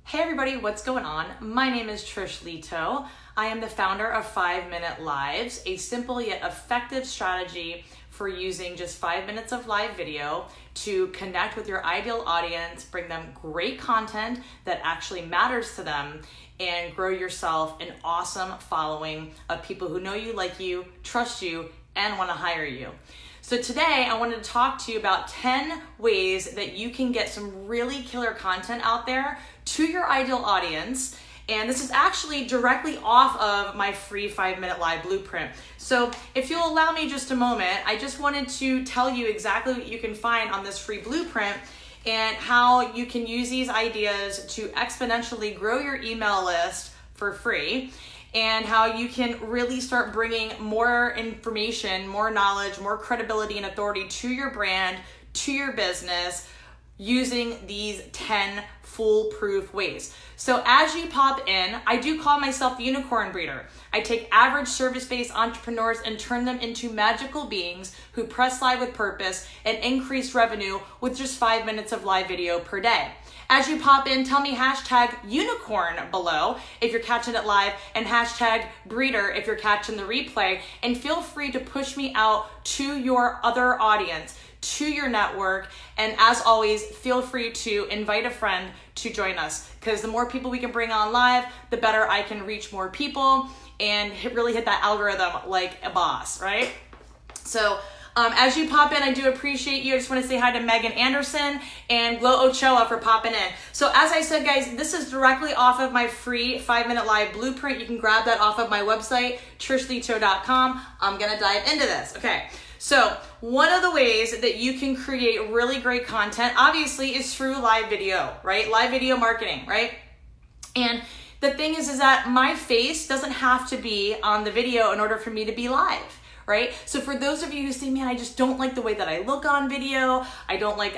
Hey everybody, what's going on? My name is Trish Leto. I am the founder of 5-Minute Lives, a simple yet effective strategy for using just 5 minutes of live video to connect with your ideal audience, bring them great content that actually matters to them, and grow yourself an awesome following of people who know you, like you, trust you, and want to hire you. So today I wanted to talk to you about 10 ways that you can get some really killer content out there to your ideal audience. And this is actually directly off of my free 5-Minute Live blueprint. So if you'll allow me just a moment, I just wanted to tell you exactly what you can find on this free blueprint and how you can use these ideas to exponentially grow your email list for free, and how you can really start bringing more information, more knowledge, more credibility and authority to your brand, to your business, using these 10 foolproof ways. So as you pop in, I do call myself the unicorn breeder. I take average service-based entrepreneurs and turn them into magical beings who press live with purpose and increase revenue with just 5 minutes of live video per day. As you pop in, tell me hashtag unicorn below if you're catching it live, and hashtag breeder if you're catching the replay, and feel free to push me out to your other audience, to your network. And as always, feel free to invite a friend to join us, because the more people we can bring on live, the better I can reach more people and really hit that algorithm like a boss, right? So as you pop in, I do appreciate you. I just want to say hi to Megan Anderson and Glo Ochoa for popping in. So as I said, guys, this is directly off of my free 5-Minute Live blueprint. You can grab that off of my website, trishleto.com. I'm going to dive into this. Okay. So one of the ways that you can create really great content, obviously, is through live video, right? Live video marketing, right? And the thing is that my face doesn't have to be on the video in order for me to be live. Right? So for those of you who say, man, I just don't like the way that I look on video, I don't like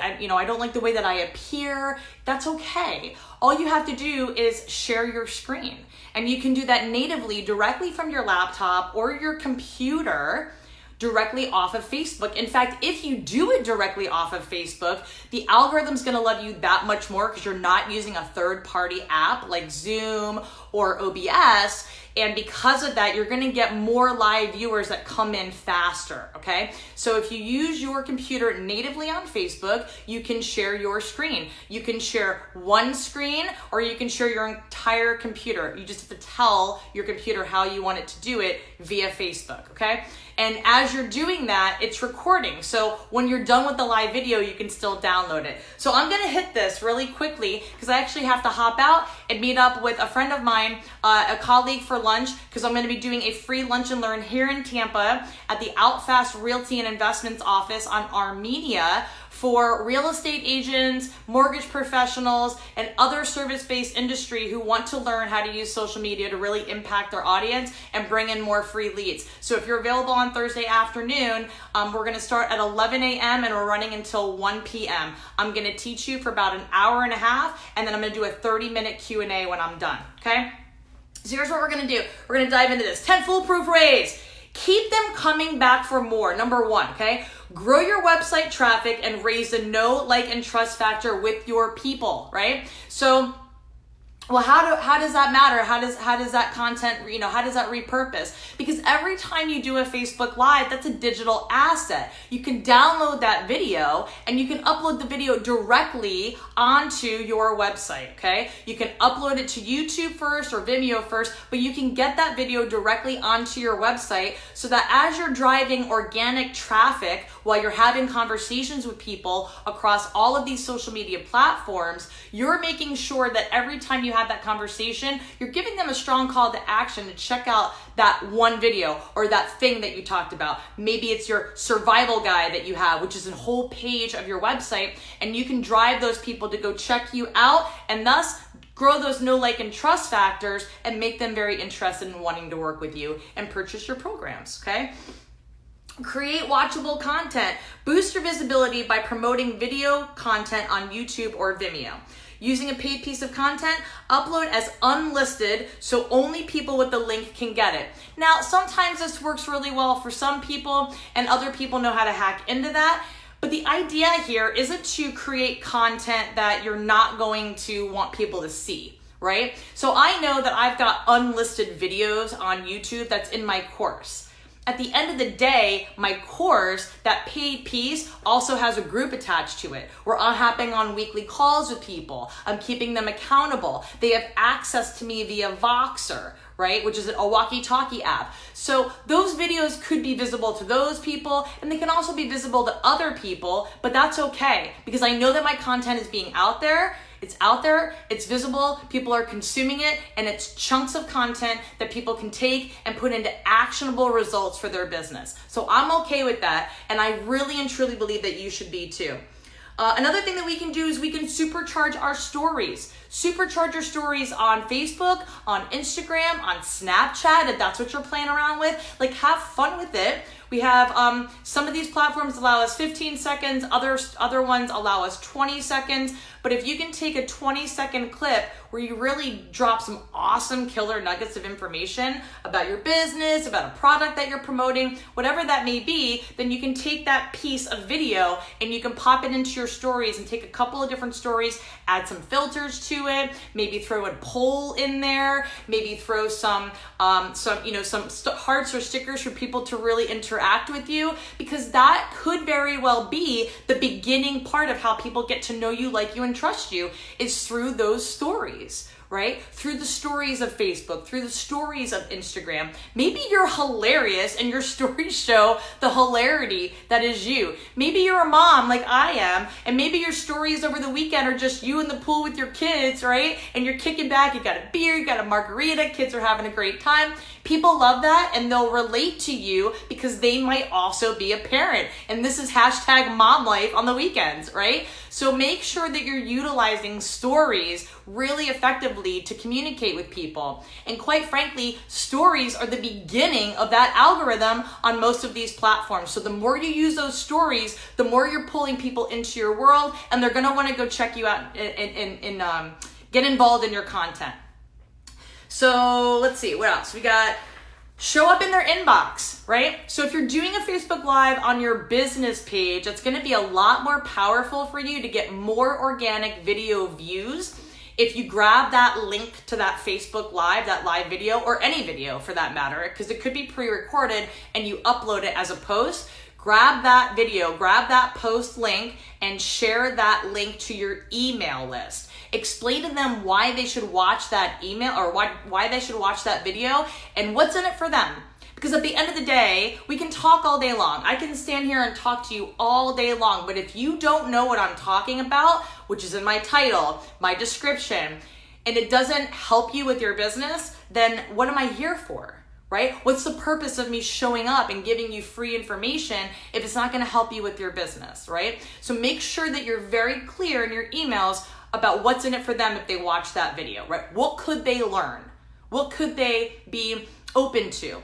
the way that I appear, that's okay. All you have to do is share your screen. And you can do that natively directly from your laptop or your computer, directly off of Facebook. In fact, if you do it directly off of Facebook, the algorithm's gonna love you that much more because you're not using a third-party app like Zoom or OBS. And because of that, you're gonna get more live viewers that come in faster, okay? So if you use your computer natively on Facebook, you can share your screen. You can share one screen, or you can share your entire computer. You just have to tell your computer how you want it to do it via Facebook, okay? And as you're doing that, it's recording. So when you're done with the live video, you can still download it. So I'm gonna hit this really quickly because I actually have to hop out and meet up with a friend of mine, a colleague, for lunch, because I'm gonna be doing a free lunch and learn here in Tampa at the Outfast Realty and Investments office on Armenia for real estate agents, mortgage professionals, and other service-based industry who want to learn how to use social media to really impact their audience and bring in more free leads. So if you're available on Thursday afternoon, we're gonna start at 11 a.m. and we're running until 1 p.m. I'm gonna teach you for about an hour and a half, and then I'm gonna do a 30-minute Q&A when I'm done, okay? So here's what we're gonna do. We're gonna dive into this. 10 foolproof ways. Keep them coming back for more. Number one, okay? Grow your website traffic and raise the know, like, and trust factor with your people, right? So, well, how does that matter? How does that content, how does that repurpose? Because every time you do a Facebook Live, that's a digital asset. You can download that video and you can upload the video directly onto your website, okay? You can upload it to YouTube first or Vimeo first, but you can get that video directly onto your website so that as you're driving organic traffic while you're having conversations with people across all of these social media platforms, you're making sure that every time you have that conversation, you're giving them a strong call to action to check out that one video or that thing that you talked about. Maybe it's your survival guide that you have, which is a whole page of your website, and you can drive those people to go check you out and thus grow those know, like, and trust factors and make them very interested in wanting to work with you and purchase your programs, okay? Create watchable content. Boost your visibility by promoting video content on YouTube or Vimeo. Using a paid piece of content, upload as unlisted so only people with the link can get it. Now, sometimes this works really well for some people and other people know how to hack into that. But the idea here isn't to create content that you're not going to want people to see, right? So I know that I've got unlisted videos on YouTube that's in my course. At the end of the day, my course, that paid piece, also has a group attached to it. We're hopping on weekly calls with people. I'm keeping them accountable. They have access to me via Voxer, right? Which is a walkie-talkie app. So those videos could be visible to those people, and they can also be visible to other people, but that's okay, because I know that my content is being out there. It's out there, it's visible, people are consuming it, and it's chunks of content that people can take and put into actionable results for their business. So I'm okay with that, and I really and truly believe that you should be too. Another thing that we can do is we can supercharge our stories. Supercharge your stories on Facebook, on Instagram, on Snapchat, if that's what you're playing around with. Like, have fun with it. We have some of these platforms allow us 15 seconds, other ones allow us 20 seconds. But if you can take a 20-second clip where you really drop some awesome killer nuggets of information about your business, about a product that you're promoting, whatever that may be, then you can take that piece of video and you can pop it into your stories and take a couple of different stories, add some filters to it, maybe throw a poll in there, maybe throw some hearts or stickers for people to really interact with you, because that could very well be the beginning part of how people get to know you, like you, and trust you, is through those stories, right? Through the stories of Facebook, through the stories of Instagram. Maybe you're hilarious and your stories show the hilarity that is you. Maybe you're a mom like I am, and maybe your stories over the weekend are just you in the pool with your kids, right? And you're kicking back, you got a beer, you got a margarita, kids are having a great time. People love that, and they'll relate to you because they might also be a parent. And this is hashtag mom life on the weekends, right? So make sure that you're utilizing stories really effectively to communicate with people. And quite frankly, stories are the beginning of that algorithm on most of these platforms. So the more you use those stories, the more you're pulling people into your world, and they're gonna wanna go check you out and get involved in your content. So let's see, what else? We got show up in their inbox, right? So if you're doing a Facebook Live on your business page, that's gonna be a lot more powerful for you to get more organic video views if you grab that link to that Facebook Live, that live video, or any video for that matter, because it could be pre-recorded and you upload it as a post. Grab that video, grab that post link, and share that link to your email list. Explain to them why they should watch that email, or why they should watch that video, and what's in it for them. Because at the end of the day, we can talk all day long. I can stand here and talk to you all day long, but if you don't know what I'm talking about, which is in my title, my description, and it doesn't help you with your business, then what am I here for? Right? What's the purpose of me showing up and giving you free information if it's not going to help you with your business, right? So make sure that you're very clear in your emails about what's in it for them if they watch that video, right? What could they learn? What could they be open to,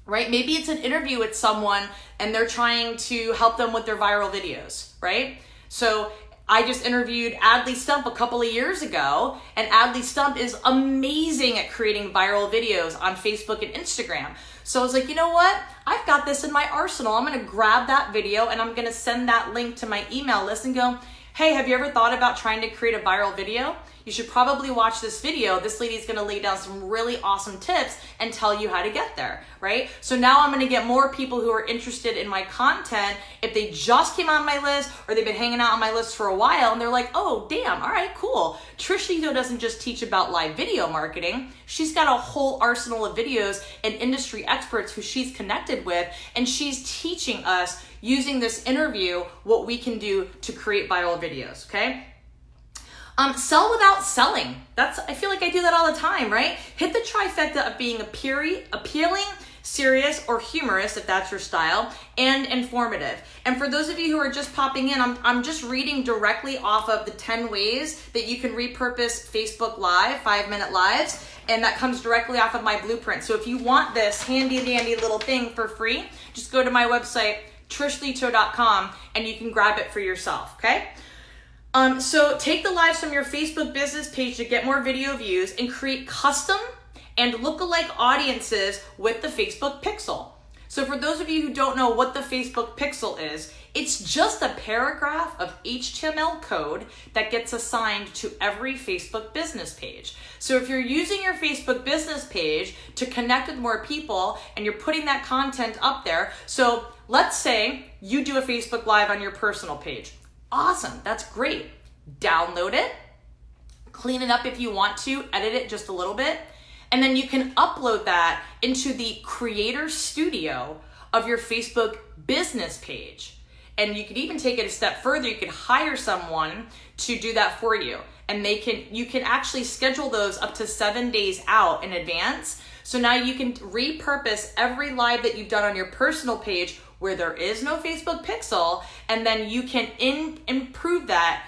right? Maybe it's an interview with someone and they're trying to help them with their viral videos, right? So I just interviewed Adley Stump a couple of years ago, and Adley Stump is amazing at creating viral videos on Facebook and Instagram. So I was like, you know what? I've got this in my arsenal. I'm gonna grab that video and I'm gonna send that link to my email list and go, hey, have you ever thought about trying to create a viral video? You should probably watch this video. This lady's gonna lay down some really awesome tips and tell you how to get there, right? So now I'm gonna get more people who are interested in my content if they just came on my list or they've been hanging out on my list for a while and they're like, oh, damn, all right, cool. Trish Leto doesn't just teach about live video marketing. She's got a whole arsenal of videos and industry experts who she's connected with, and she's teaching us using this interview what we can do to create viral videos, okay? Sell without selling. I feel like I do that all the time, right? Hit the trifecta of being appealing, serious, or humorous, if that's your style, and informative. And for those of you who are just popping in, I'm just reading directly off of the 10 ways that you can repurpose Facebook Live, 5-minute lives, and that comes directly off of my blueprint. So if you want this handy dandy little thing for free, just go to my website, trishleto.com, and you can grab it for yourself, okay? So take the lives from your Facebook business page to get more video views and create custom and lookalike audiences with the Facebook Pixel. So for those of you who don't know what the Facebook Pixel is, It's just a paragraph of HTML code that gets assigned to every Facebook business page. So if you're using your Facebook business page to connect with more people and you're putting that content up there, so let's say you do a Facebook Live on your personal page. Awesome, that's great. Download it, clean it up if you want to, edit it just a little bit, and then you can upload that into the Creator Studio of your Facebook business page. And you could even take it a step further. You could hire someone to do that for you. And you can actually schedule those up to 7 days out in advance. So now you can repurpose every live that you've done on your personal page where there is no Facebook pixel, and then you can improve that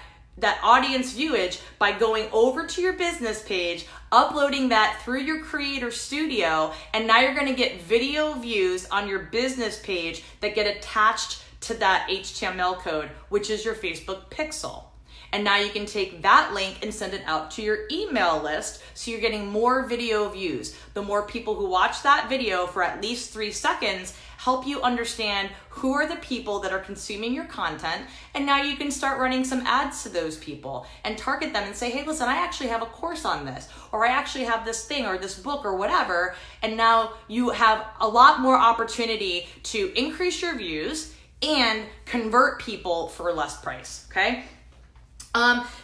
audience viewage by going over to your business page, uploading that through your Creator Studio, and now you're gonna get video views on your business page that get attached to that HTML code, which is your Facebook pixel. And now you can take that link and send it out to your email list, so you're getting more video views. The more people who watch that video for at least 3 seconds help you understand who are the people that are consuming your content, and now you can start running some ads to those people and target them and say, hey, listen, I actually have a course on this, or I actually have this thing or this book or whatever, and now you have a lot more opportunity to increase your views and convert people for less price, okay?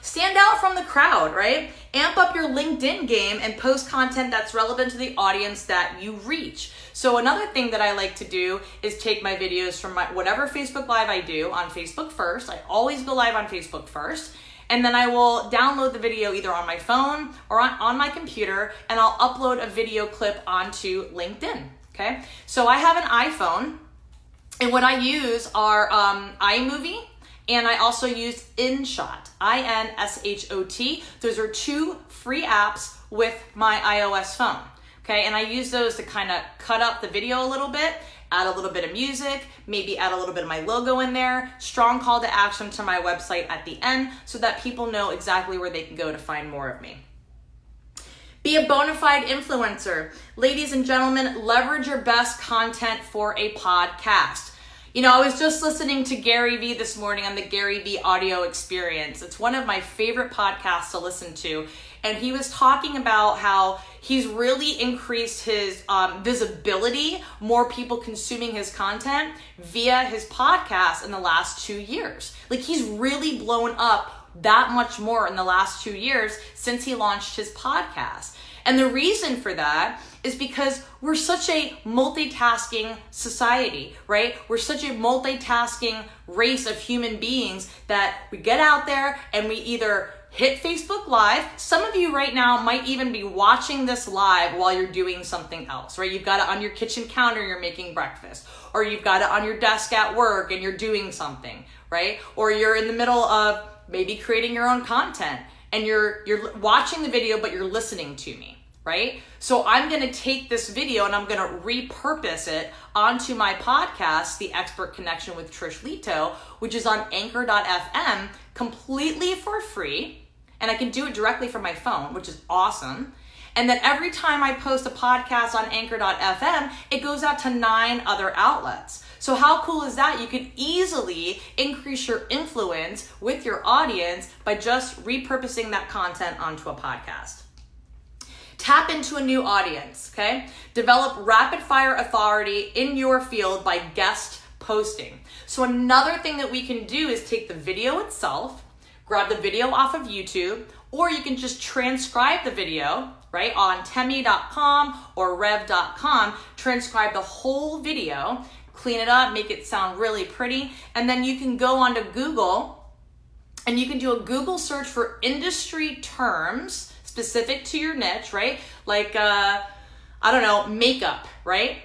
Stand out from the crowd, right? Amp up your LinkedIn game and post content that's relevant to the audience that you reach. So another thing that I like to do is take my videos from whatever Facebook Live I do on Facebook first. I always go live on Facebook first. And then I will download the video either on my phone or on my computer, and I'll upload a video clip onto LinkedIn, okay? So I have an iPhone, and what I use are iMovie, and I also use InShot, InShot. Those are 2 free apps with my iOS phone, okay? And I use those to kind of cut up the video a little bit, add a little bit of music, maybe add a little bit of my logo in there, strong call to action to my website at the end so that people know exactly where they can go to find more of me. Be a bona fide influencer. Ladies and gentlemen, leverage your best content for a podcast. You know, I was just listening to Gary Vee this morning on the Gary Vee Audio Experience. It's one of my favorite podcasts to listen to. And he was talking about how he's really increased his visibility, more people consuming his content via his podcast in the last 2 years. Like, he's really blown up that much more in the last 2 years since he launched his podcast. And the reason for that is because we're such a multitasking society, right? We're such a multitasking race of human beings that we get out there and we either hit Facebook Live. Some of you right now might even be watching this live while you're doing something else, right? You've got it on your kitchen counter, you're making breakfast, or you've got it on your desk at work and you're doing something, right? Or you're in the middle of maybe creating your own content and you're watching the video, but you're listening to me, right? So I'm gonna take this video and I'm gonna repurpose it onto my podcast, The Expert Connection with Trish Leto, which is on anchor.fm completely for free. And I can do it directly from my phone, which is awesome. And then every time I post a podcast on anchor.fm, it goes out to 9 other outlets. So how cool is that? You can easily increase your influence with your audience by just repurposing that content onto a podcast. Tap into a new audience, okay? Develop rapid fire authority in your field by guest posting. So another thing that we can do is take the video itself, grab the video off of YouTube, or you can just transcribe the video, right, on temi.com or rev.com, transcribe the whole video, clean it up, make it sound really pretty, and then you can go onto Google and you can do a Google search for industry terms specific to your niche, right? Like, I don't know, makeup, right?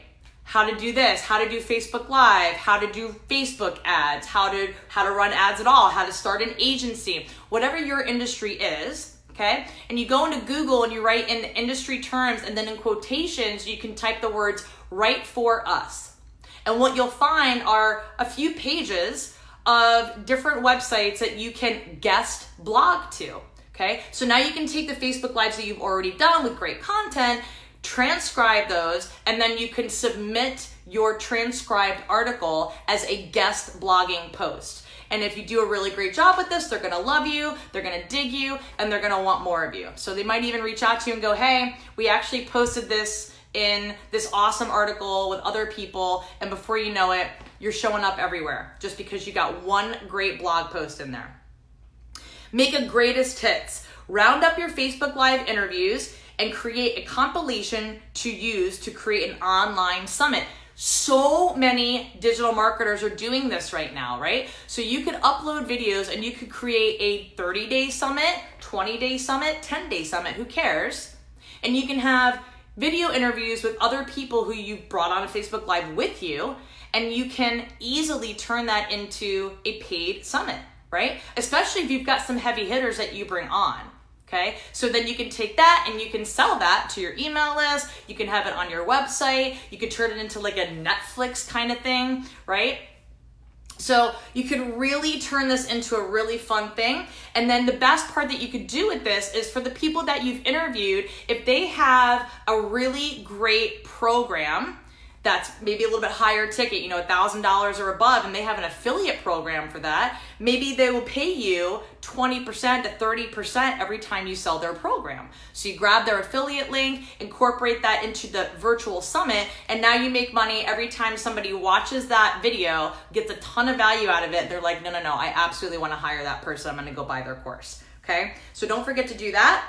How to do this, how to do Facebook Live, how to do Facebook ads, how to run ads at all, how to start an agency, whatever your industry is, okay? And you go into Google and you write in industry terms, and then in quotations, you can type the words "right for us." And what you'll find are a few pages of different websites that you can guest blog to. Okay, so now you can take the Facebook Lives that you've already done with great content, transcribe those, and then you can submit your transcribed article as a guest blogging post. And if you do a really great job with this, they're gonna love you, they're gonna dig you, and they're gonna want more of you. So they might even reach out to you and go, hey, we actually posted this in this awesome article with other people, and before you know it, you're showing up everywhere just because you got one great blog post in there. Make a greatest hits. Round up your Facebook Live interviews and create a compilation to use to create an online summit. So many digital marketers are doing this right now, right? So you could upload videos and you could create a 30-day summit, 20-day summit, 10-day summit, who cares? And you can have video interviews with other people who you brought on a Facebook Live with you, and you can easily turn that into a paid summit, right? Especially if you've got some heavy hitters that you bring on. Okay, so then you can take that and you can sell that to your email list. You can have it on your website. You could turn it into like a Netflix kind of thing, right? So you could really turn this into a really fun thing. And then the best part that you could do with this is for the people that you've interviewed, if they have a really great program that's maybe a little bit higher ticket, $1,000 or above, and they have an affiliate program for that, maybe they will pay you 20% to 30% every time you sell their program. So you grab their affiliate link, incorporate that into the virtual summit, and now you make money every time somebody watches that video, gets a ton of value out of it. They're like, no, I absolutely want to hire that person. I'm going to go buy their course. Okay, so don't forget to do that.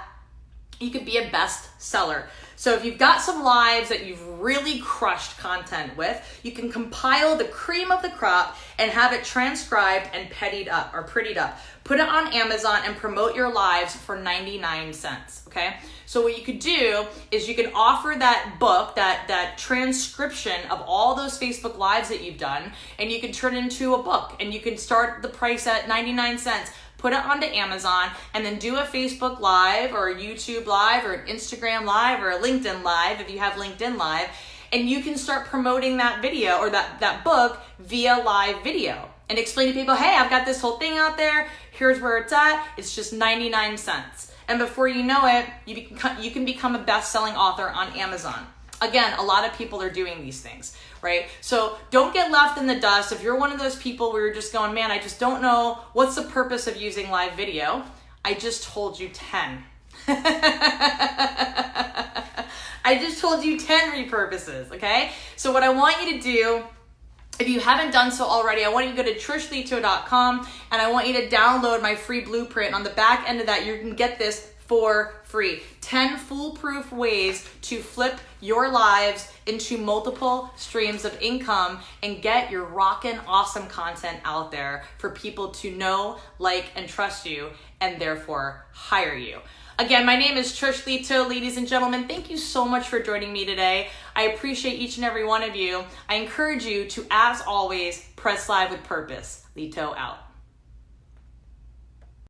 You could be a best seller. So if you've got some lives that you've really crushed content with, you can compile the cream of the crop and have it transcribed and prettied up. Put it on Amazon and promote your lives for 99 cents, okay? So what you could do is you can offer that book, that transcription of all those Facebook Lives that you've done, and you can turn it into a book, and you can start the price at 99 cents. Put it onto Amazon, and then do a Facebook Live or a YouTube Live or an Instagram Live or a LinkedIn Live if you have LinkedIn Live, and you can start promoting that video or that book via live video and explain to people, hey, I've got this whole thing out there. Here's where it's at. It's just 99 cents. And before you know it, you can become a best-selling author on Amazon. Again, a lot of people are doing these things, right? So don't get left in the dust. If you're one of those people where you're just going, man, I just don't know what's the purpose of using live video, I just told you 10. I just told you 10 repurposes, okay? So what I want you to do, if you haven't done so already, I want you to go to trishleto.com, and I want you to download my free blueprint. On the back end of that, you can get this for free. 10 foolproof ways to flip your lives into multiple streams of income and get your rockin' awesome content out there for people to know, like, and trust you, and therefore hire you. Again, my name is Trish Leto. Ladies and gentlemen, thank you so much for joining me today. I appreciate each and every one of you. I encourage you to, as always, press live with purpose. Leto out.